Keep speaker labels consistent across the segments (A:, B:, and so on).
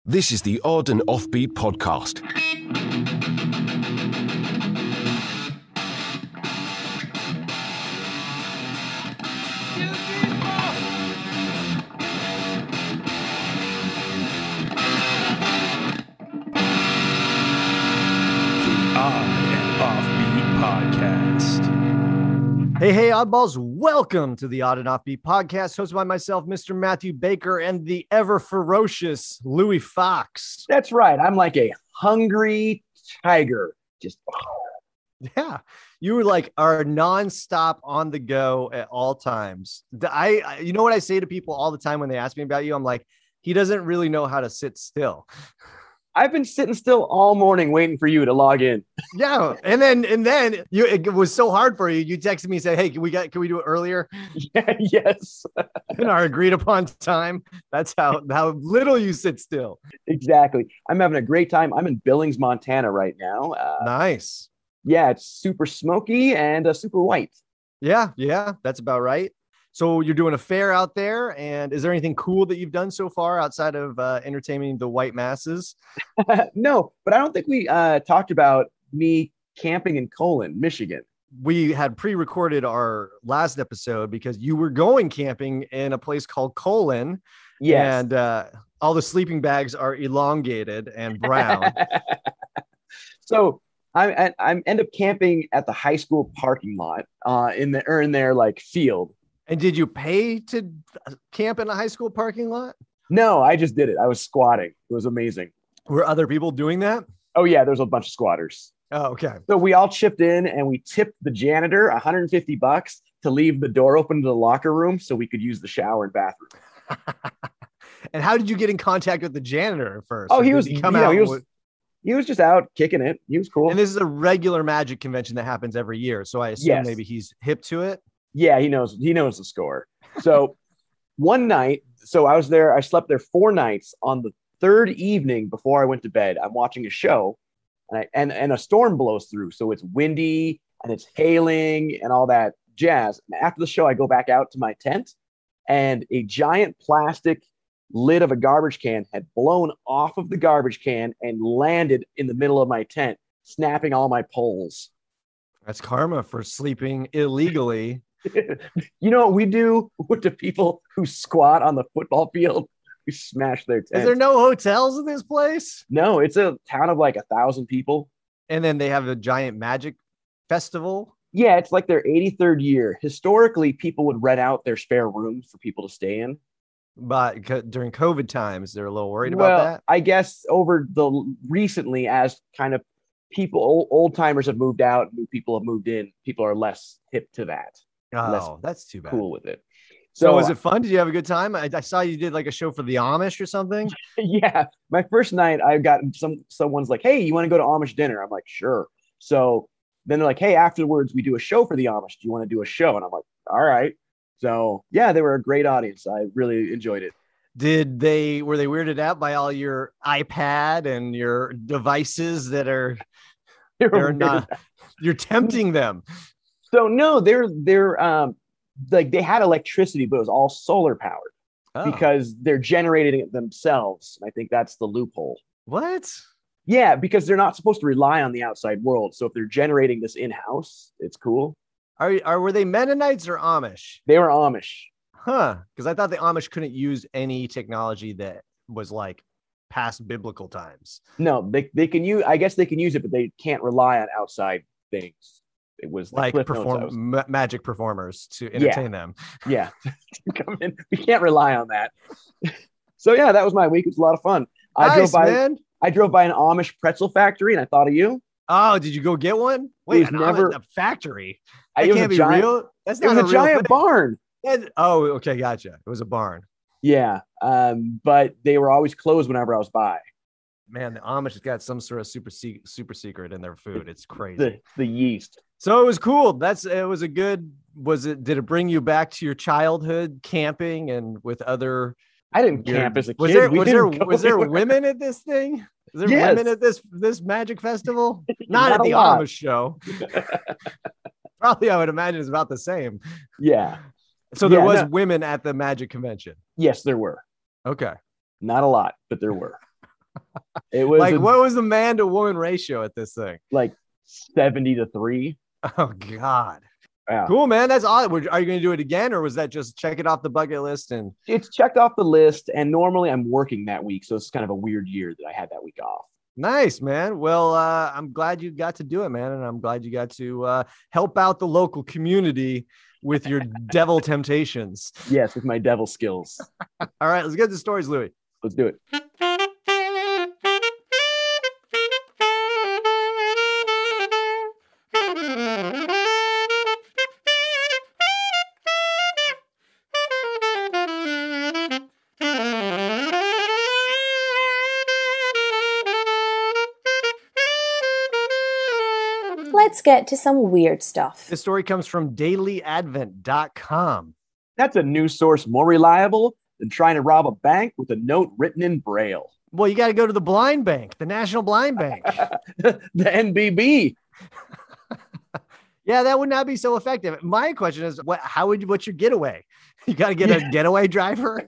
A: This is the Odd and Offbeat podcast.
B: The Odd and Offbeat podcast.
C: Hey, oddballs, welcome to the Odd and Offbeat podcast, hosted by myself, Mr. Matthew Baker, and the ever ferocious Louis Fox.
D: That's right. I'm like a hungry tiger. Just
C: Yeah, you are nonstop on the go at all times. You know what I say to people all the time when they ask me about you? I'm like, he doesn't really know how to sit still.
D: I've been sitting still all morning waiting for you to log in.
C: Yeah, and then it was so hard for you. You texted me and said, "Hey, can we do it earlier?"
D: Yeah, yes.
C: In our agreed upon time. That's how little you sit still.
D: Exactly. I'm having a great time. I'm in Billings, Montana right now.
C: Nice.
D: Yeah, it's super smoky and super white.
C: Yeah, that's about right. So you're doing a fair out there, and is there anything cool that you've done so far outside of entertaining the white masses?
D: No, but I don't think we talked about me camping in Colon, Michigan.
C: We had pre-recorded our last episode because you were going camping in a place called Colon.
D: Yes.
C: And all the sleeping bags are elongated and brown.
D: So I end up camping at the high school parking lot in their like field.
C: And did you pay to camp in a high school parking lot?
D: No, I just did it. I was squatting. It was amazing.
C: Were other people doing that?
D: Oh, yeah. There's a bunch of squatters.
C: Oh, okay.
D: So we all chipped in and we tipped the janitor $150 to leave the door open to the locker room so we could use the shower and bathroom.
C: And how did you get in contact with the janitor at first?
D: Oh,
C: he was
D: just out kicking it. He was cool.
C: And this is a regular magic convention that happens every year. So I assume maybe he's hip to it.
D: Yeah, he knows the score. So one night, so I was there, I slept there 4 nights. On the third evening before I went to bed, I'm watching a show and a storm blows through. So it's windy and it's hailing and all that jazz. And after the show, I go back out to my tent and a giant plastic lid of a garbage can had blown off of the garbage can and landed in the middle of my tent, snapping all my poles.
C: That's karma for sleeping illegally.
D: You know what we do with the people who squat on the football field? We smash their tents.
C: Is there no hotels in this place?
D: No, it's a town of like 1,000 people.
C: And then they have a giant magic festival.
D: Yeah, it's like their 83rd year. Historically, people would rent out their spare rooms for people to stay in.
C: But during COVID times, they're a little worried about that.
D: I guess recently, as kind of people, old timers have moved out, new people have moved in, people are less hip to that.
C: Oh, that's too bad.
D: Cool with it.
C: So was it fun? Did you have a good time? I saw you did like a show for the Amish or something.
D: Yeah. My first night, I got someone's like, "Hey, you want to go to Amish dinner?" I'm like, "Sure." So then they're like, "Hey, afterwards, we do a show for the Amish. Do you want to do a show?" And I'm like, "All right." So yeah, they were a great audience. I really enjoyed it.
C: Were they weirded out by all your iPad and your devices that are you're tempting them?
D: So no, they're like they had electricity, but it was all solar powered because they're generating it themselves. I think that's the loophole.
C: What?
D: Yeah, because they're not supposed to rely on the outside world. So if they're generating this in-house, it's cool.
C: Were they Mennonites or Amish?
D: They were Amish.
C: Huh. Because I thought the Amish couldn't use any technology that was like past biblical times.
D: No, they can use. I guess they can use it, but they can't rely on outside things. It was
C: like magic performers to entertain them.
D: Yeah. Come in. We can't rely on that. So yeah, that was my week. It was a lot of fun. I drove by an Amish pretzel factory and I thought of you.
C: Oh, did you go get one? Wait, a factory? That can't be real. That's not
D: a giant barn.
C: Oh, okay, gotcha. It was a barn.
D: Yeah, but they were always closed whenever I was by.
C: Man, the Amish has got some sort of super secret in their food. It's crazy.
D: The yeast.
C: So it was cool. Did it bring you back to your childhood camping and with other?
D: I didn't camp as a kid.
C: Was there women at this thing? Is there women at this magic festival? Not at the Amish show. Probably, I would imagine it's about the same.
D: Yeah.
C: So there was women at the magic convention.
D: Yes, there were.
C: Okay.
D: Not a lot, but there were. It was
C: like, what was the man to woman ratio at this thing?
D: like 70-3.
C: Oh God.
D: Yeah.
C: Cool, man. That's awesome. Are you going to do it again, or was that just check it off the bucket list? And
D: It's checked off the list, and normally I'm working that week, so it's kind of a weird year that I had that week off.
C: nice, man. Well, I'm glad you got to do it, man, and I'm glad you got to help out the local community with your devil temptations.
D: Yes, with my devil skills.
C: All right, let's get to stories, Louis.
D: Let's do it.
E: Let's get to some weird stuff.
C: This story comes from dailyadvent.com.
D: That's a news source more reliable than trying to rob a bank with a note written in Braille.
C: Well, you got to go to the blind bank, the National Blind Bank.
D: The NBB.
C: Yeah, that would not be so effective. My question is, what's your getaway? You got to get a getaway driver?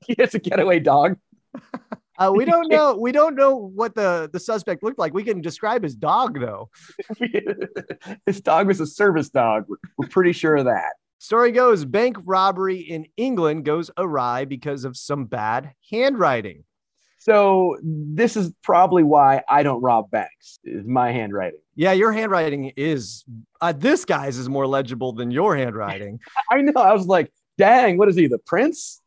D: He has a getaway dog.
C: We don't know. We don't know what the suspect looked like. We can describe his dog, though.
D: His dog was a service dog. We're pretty sure of that.
C: Story goes, bank robbery in England goes awry because of some bad handwriting.
D: So this is probably why I don't rob banks, is my handwriting.
C: Yeah, your handwriting is, this guy's is more legible than your handwriting.
D: I know. I was like, dang, what is he, the prince?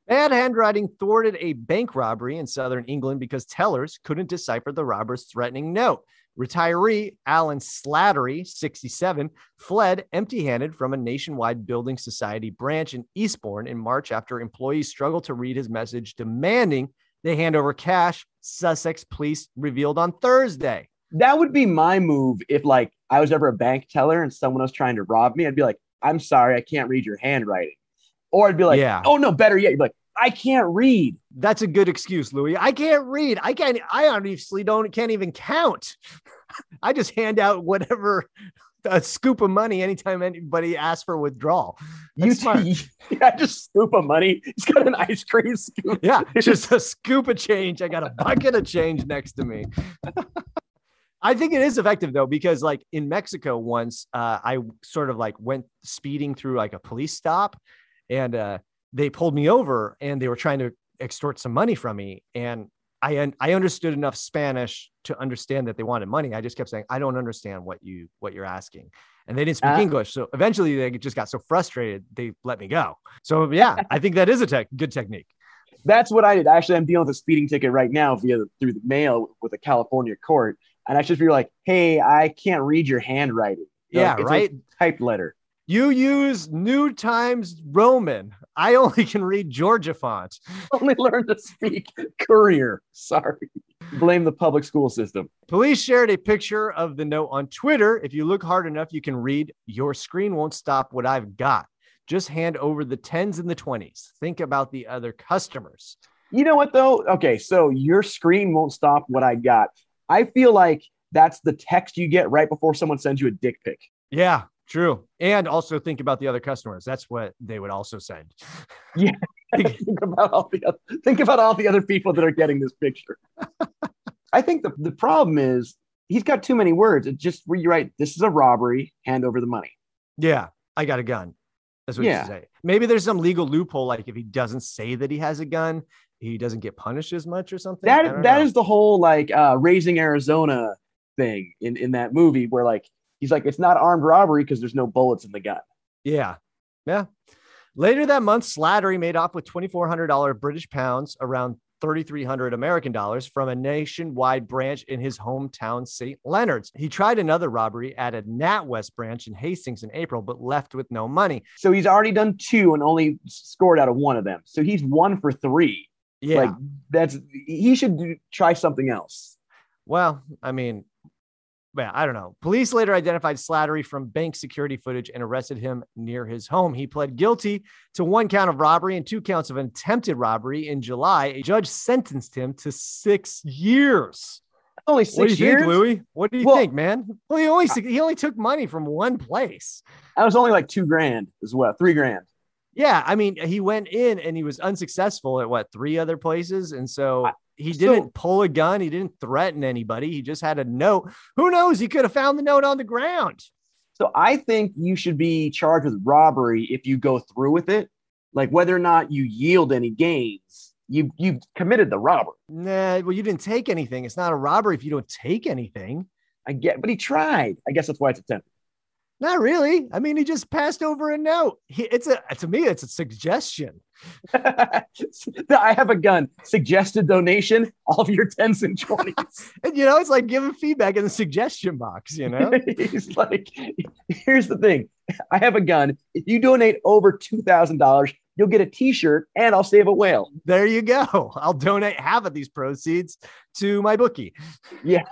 C: Bad handwriting thwarted a bank robbery in southern England because tellers couldn't decipher the robber's threatening note. Retiree Alan Slattery, 67, fled empty-handed from a nationwide building society branch in Eastbourne in March after employees struggled to read his message demanding they hand over cash, Sussex police revealed on Thursday.
D: That would be my move if, like, I was ever a bank teller and someone was trying to rob me. I'd be like, I'm sorry, I can't read your handwriting. Or I'd be like, oh, no, better yet. You'd be like, I can't read.
C: That's a good excuse, Louis. I can't read. I honestly can't even count. I just hand out whatever, a scoop of money anytime anybody asks for withdrawal. Smart.
D: Yeah, just scoop of money. He's got an ice cream scoop.
C: Yeah, just a scoop of change. I got a bucket of change next to me. I think it is effective, though, because like in Mexico once, I sort of like went speeding through like a police stop, and they pulled me over and they were trying to extort some money from me. And I understood enough Spanish to understand that they wanted money. I just kept saying, I don't understand what you're asking. And they didn't speak English. So eventually they just got so frustrated, they let me go. So yeah, I think that is a good technique.
D: That's what I did. Actually, I'm dealing with a speeding ticket right now through the mail with a California court. And I should be like, hey, I can't read your handwriting.
C: Yeah,
D: it's
C: right.
D: A typed letter.
C: You use New Times Roman. I only can read Georgia font.
D: Only learned to speak Courier. Sorry. Blame the public school system.
C: Police shared a picture of the note on Twitter. If you look hard enough, you can read, your screen won't stop what I've got. Just hand over the 10s and the 20s. Think about the other customers.
D: You know what, though? Okay, so your screen won't stop what I got. I feel like that's the text you get right before someone sends you a dick pic.
C: Yeah. True. And also think about the other customers. That's what they would also send.
D: Yeah. think about all the other people that are getting this picture. I think the problem is he's got too many words. It's just where you write, this is a robbery, hand over the money.
C: Yeah. I got a gun. That's what you say. Maybe there's some legal loophole. Like if he doesn't say that he has a gun, he doesn't get punished as much or something.
D: That is the whole like Raising Arizona thing in that movie where like, he's like, it's not armed robbery because there's no bullets in the gun.
C: Yeah. Yeah. Later that month, Slattery made off with $2,400 British pounds, around 3,300 American dollars, from a nationwide branch in his hometown, St. Leonard's. He tried another robbery at a NatWest branch in Hastings in April, but left with no money.
D: So he's already done 2 and only scored out of 1 of them. So he's 1 for 3.
C: Yeah.
D: Like he should try something else.
C: Well, I mean, I don't know. Police later identified Slattery from bank security footage and arrested him near his home. He pled guilty to 1 count of robbery and 2 counts of attempted robbery. In July, a judge sentenced him to 6 years.
D: Only 6 years?
C: What do you think, Louis? What do you think, man? Well, he only took money from one place.
D: I was only like $2,000 as well, $3,000.
C: Yeah, I mean, he went in and he was unsuccessful at 3 other places, and so He didn't pull a gun. He didn't threaten anybody. He just had a note. Who knows? He could have found the note on the ground.
D: So I think you should be charged with robbery if you go through with it. Like whether or not you yield any gains, you've committed the robbery.
C: Nah, well, you didn't take anything. It's not a robbery if you don't take anything.
D: I get, but he tried. I guess that's why it's attempted.
C: Not really. I mean, he just passed over a note. To me, it's a suggestion.
D: I have a gun. Suggested donation. All of your 10s and 20s.
C: And, it's like giving feedback in the suggestion box,
D: He's like, here's the thing. I have a gun. If you donate over $2,000, you'll get a t-shirt and I'll save a whale.
C: There you go. I'll donate half of these proceeds to my bookie.
D: Yeah.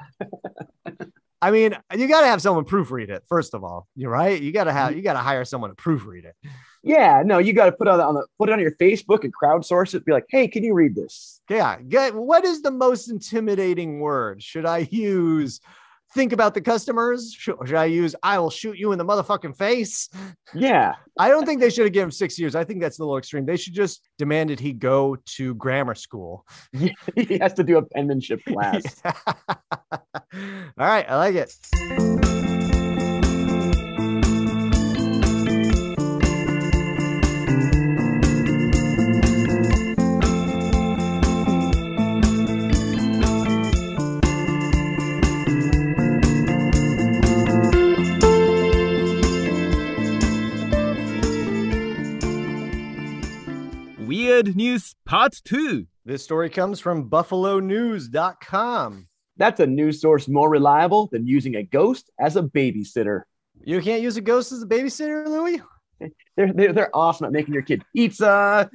C: I mean, you got to have someone proofread it. First of all, you're right. You got to hire someone to proofread it.
D: Yeah, no, you got to put it on your Facebook and crowdsource it. Be like, hey, can you read this?
C: Yeah. What is the most intimidating word? Should I use think about the customers? Should I use I will shoot you in the motherfucking face?
D: Yeah.
C: I don't think they should have given him 6 years. I think that's a little extreme. They should just demanded he go to grammar school.
D: He has to do a penmanship class.
C: All right. I like it.
B: Weird News Part 2.
C: This story comes from buffalonews.com.
D: That's a news source more reliable than using a ghost as a babysitter.
C: You can't use a ghost as a babysitter, Louis?
D: They're awesome at making your kid pizza,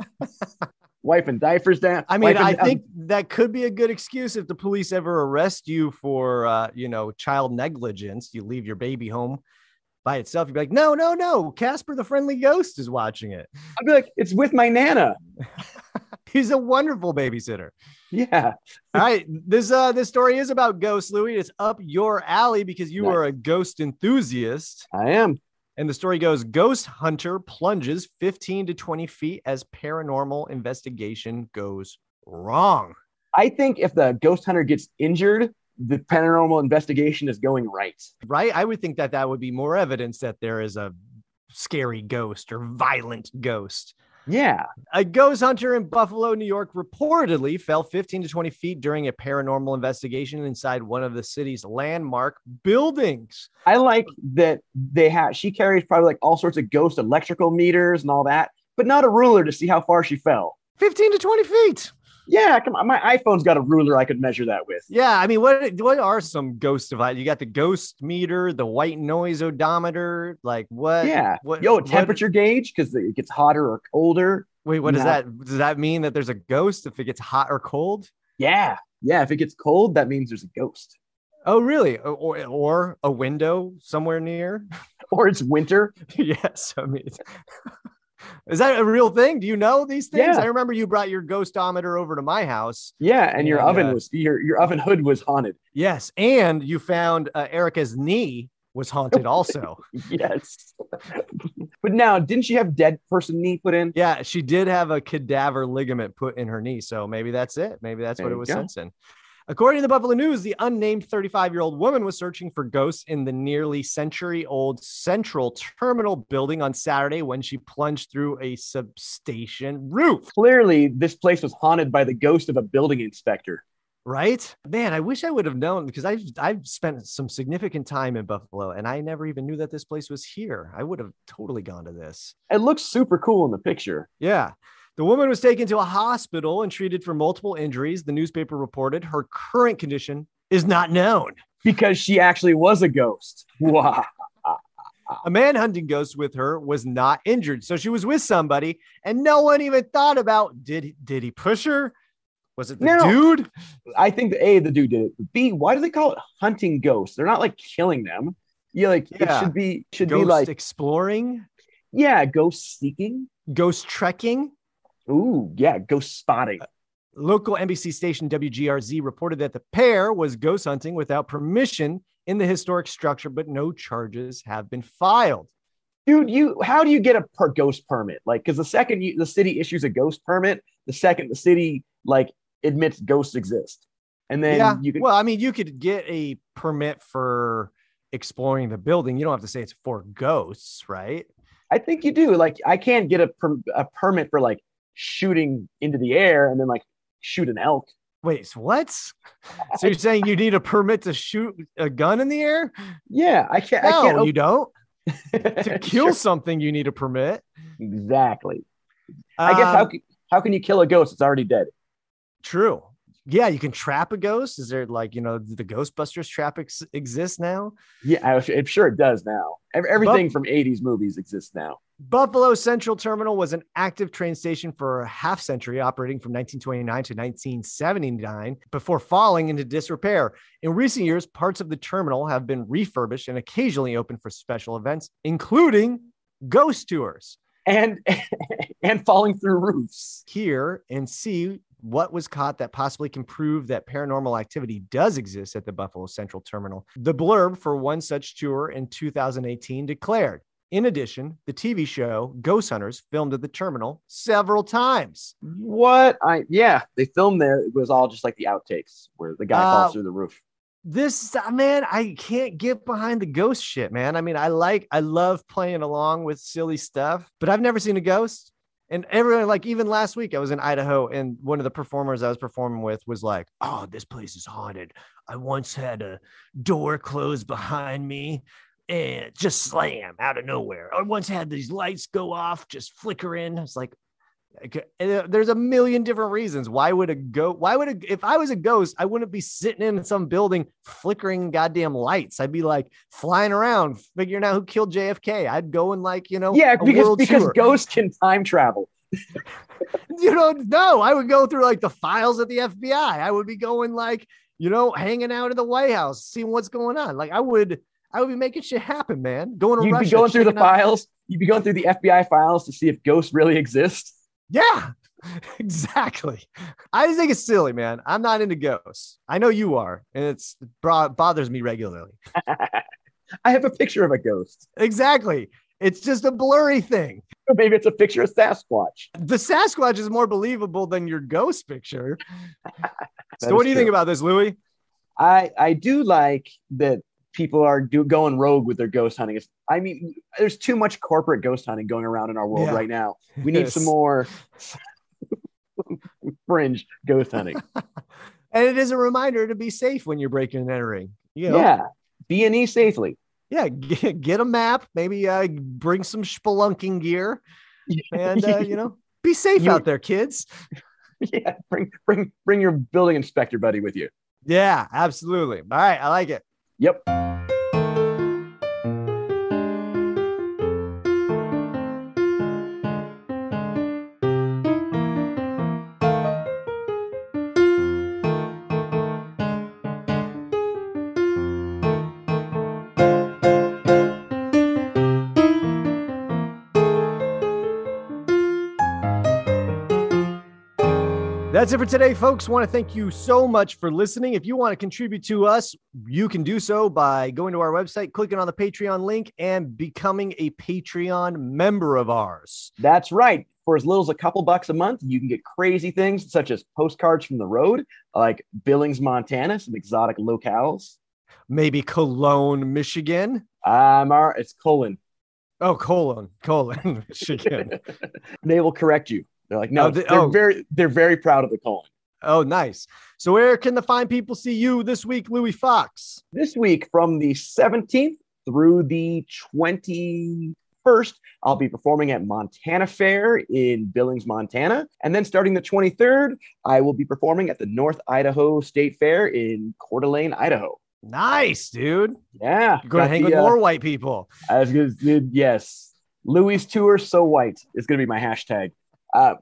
D: wiping diapers down.
C: I mean, I think that could be a good excuse if the police ever arrest you for, child negligence. You leave your baby home by itself. You'd be like, no. Casper the Friendly Ghost is watching it.
D: I'd be like, it's with my Nana.
C: He's a wonderful babysitter.
D: Yeah.
C: All right. This story is about ghosts, Louis. It's up your alley because you are a ghost enthusiast.
D: I am.
C: And the story goes, ghost hunter plunges 15 to 20 feet as paranormal investigation goes wrong.
D: I think if the ghost hunter gets injured, the paranormal investigation is going right.
C: Right? I would think that would be more evidence that there is a scary ghost or violent ghost.
D: Yeah.
C: A ghost hunter in Buffalo, New York reportedly fell 15 to 20 feet during a paranormal investigation inside one of the city's landmark buildings.
D: I like that she carries probably like all sorts of ghost electrical meters and all that, but not a ruler to see how far she fell.
C: 15 to 20 feet.
D: Yeah, come on. My iPhone's got a ruler I could measure that with.
C: Yeah, I mean, what are some ghost devices? You got the ghost meter, the white noise odometer, like what?
D: Yeah. Temperature gauge because it gets hotter or colder.
C: Wait, what is that? Does that mean that there's a ghost if it gets hot or cold?
D: Yeah. Yeah, if it gets cold, that means there's a ghost.
C: Oh, really? Or a window somewhere near?
D: Or it's winter.
C: Yes, I mean... Is that a real thing? Do you know these things?
D: Yeah.
C: I remember you brought your ghostometer over to my house.
D: Yeah, and your oven was your oven hood was haunted.
C: Yes, and you found Erica's knee was haunted also.
D: Yes. But now, didn't she have dead person knee put in?
C: Yeah, she did have a cadaver ligament put in her knee, so maybe that's it. Maybe that's what it was sensing. According to the Buffalo News, the unnamed 35-year-old woman was searching for ghosts in the nearly century-old Central Terminal building on Saturday when she plunged through a substation roof.
D: Clearly, this place was haunted by the ghost of a building inspector.
C: Right? Man, I wish I would have known because I've spent some significant time in Buffalo and I never even knew that this place was here. I would have totally gone to this.
D: It looks super cool in the picture.
C: Yeah. The woman was taken to a hospital and treated for multiple injuries. The newspaper reported her current condition is not known.
D: Because she actually was a ghost. Wow.
C: A man hunting ghosts with her was not injured. So she was with somebody and no one even thought about, did he push her? Was it the dude?
D: I think the dude did it. B, why do they call it hunting ghosts? They're not like killing them. It should be
C: ghost
D: like
C: exploring.
D: Yeah, ghost seeking.
C: Ghost trekking.
D: Ooh, yeah, ghost spotting.
C: Local NBC station WGRZ reported that the pair was ghost hunting without permission in the historic structure, but no charges have been filed.
D: Dude, how do you get a ghost permit? Like, because the second the city issues a ghost permit, the second the city admits ghosts exist. And then
C: Yeah.
D: you can,
C: Well, I mean, you could get a permit for exploring the building. You don't have to say it's for ghosts, right?
D: I think you do. Like, I can't get a permit for like shooting into the air and then like shoot an elk.
C: Wait, so what? So you're saying you need a permit to shoot a gun in the air?
D: Yeah, I can't.
C: No,
D: I can't.
C: you don't. To kill
D: Sure.
C: something, you need a permit.
D: Exactly. I guess how can you kill a ghost? It's already dead.
C: True. Yeah, you can trap a ghost. Is there like, the Ghostbusters trap exist now?
D: Yeah, I'm sure it does now. Everything from 80s movies exists now.
C: Buffalo Central Terminal was an active train station for a half century, operating from 1929 to 1979 before falling into disrepair. In recent years, parts of the terminal have been refurbished and occasionally open for special events, including ghost tours.
D: And falling through roofs.
C: Here and see what was caught that possibly can prove that paranormal activity does exist at the Buffalo Central Terminal. The blurb for one such tour in 2018 declared, in addition, the TV show Ghost Hunters filmed at the terminal several times.
D: What? They filmed there. It was all just like the outtakes where the guy falls through the roof.
C: This, man, I can't get behind the ghost shit, man. I mean, I love playing along with silly stuff, but I've never seen a ghost. And everyone, like, even last week I was in Idaho and one of the performers I was performing with was like, oh, this place is haunted. I once had a door closed behind me and just slam out of nowhere. I once had these lights go off, just flickering. It's like, there's a million different reasons. If I was a ghost, I wouldn't be sitting in some building flickering goddamn lights. I'd be like flying around, figuring out who killed JFK. I'd go and
D: because ghosts can time travel.
C: No, I would go through like the files at the FBI. I would be going hanging out in the White House, seeing what's going on. Like I would be making shit happen, man.
D: You'd be going through the files. You'd be going through the FBI files to see if ghosts really exist.
C: Yeah, exactly. I just think it's silly, man. I'm not into ghosts. I know you are, and it bothers me regularly.
D: I have a picture of a ghost.
C: Exactly. It's just a blurry thing.
D: Maybe it's a picture of Sasquatch.
C: The Sasquatch is more believable than your ghost picture. So what do you think about this, Louis?
D: I do like that people are going rogue with their ghost hunting. I mean, there's too much corporate ghost hunting going around in our world right now. We need some more fringe ghost hunting.
C: And it is a reminder to be safe when you're breaking and entering.
D: Yeah, B&E safely.
C: Yeah, get a map, maybe bring some spelunking gear, and be safe out there, kids.
D: Yeah, bring your building inspector buddy with you.
C: Yeah, absolutely. All right, I like it.
D: Yep.
C: That's it for today, folks. Want to thank you so much for listening. If you want to contribute to us, you can do so by going to our website, clicking on the Patreon link, and becoming a Patreon member of ours.
D: That's right. For as little as a couple bucks a month, you can get crazy things such as postcards from the road, like Billings, Montana, some exotic locales.
C: Maybe Cologne, Michigan.
D: It's Colon.
C: Oh, Cologne, Michigan.
D: They will correct you. They're like, no, they're very proud of the colon.
C: Oh, nice. So where can the fine people see you this week, Louis Fox?
D: This week from the 17th through the 21st, I'll be performing at Montana Fair in Billings, Montana. And then starting the 23rd, I will be performing at the North Idaho State Fair in Coeur d'Alene, Idaho.
C: Nice, dude.
D: Yeah.
C: You're going to hang with more white people.
D: Yes. Louis Tour So White is going to be my hashtag.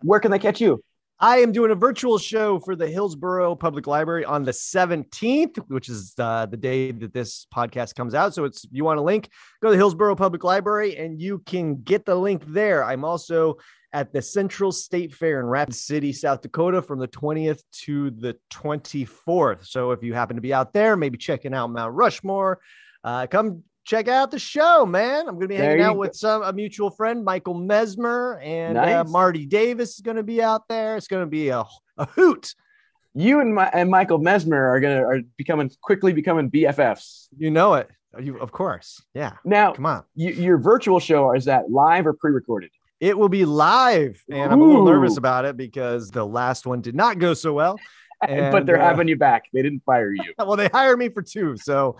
D: Where can they catch you?
C: I am doing a virtual show for the Hillsborough Public Library on the 17th, which is the day that this podcast comes out. So if you want a link, go to the Hillsborough Public Library and you can get the link there. I'm also at the Central State Fair in Rapid City, South Dakota from the 20th to the 24th. So if you happen to be out there, maybe checking out Mount Rushmore, come check out the show, man. I'm going to be hanging out with a mutual friend, Michael Mesmer, and
D: nice.
C: Marty Davis is going to be out there. It's going to be a hoot.
D: You and Michael Mesmer are quickly becoming BFFs.
C: You know it. You, of course. Yeah.
D: Now,
C: come on.
D: Your virtual show, is that live or pre-recorded?
C: It will be live, and I'm a little nervous about it because the last one did not go so well.
D: But they're having you back. They didn't fire you.
C: Well, they hired me for 2, so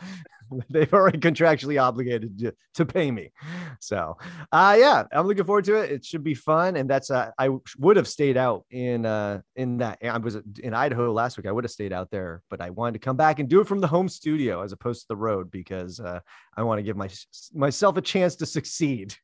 C: they've already contractually obligated to pay me. So, yeah, I'm looking forward to it. It should be fun, and that's I would have stayed out in that. I was in Idaho last week. I would have stayed out there, but I wanted to come back and do it from the home studio as opposed to the road because I want to give myself a chance to succeed.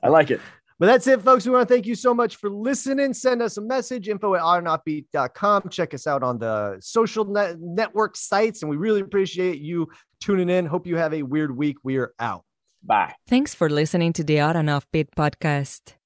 D: I like it.
C: But that's it, folks. We want to thank you so much for listening. Send us a message, info@oddandoffbeat.com. Check us out on the social network sites, and we really appreciate you tuning in. Hope you have a weird week. We are out.
D: Bye.
F: Thanks for listening to the Odd and Offbeat podcast.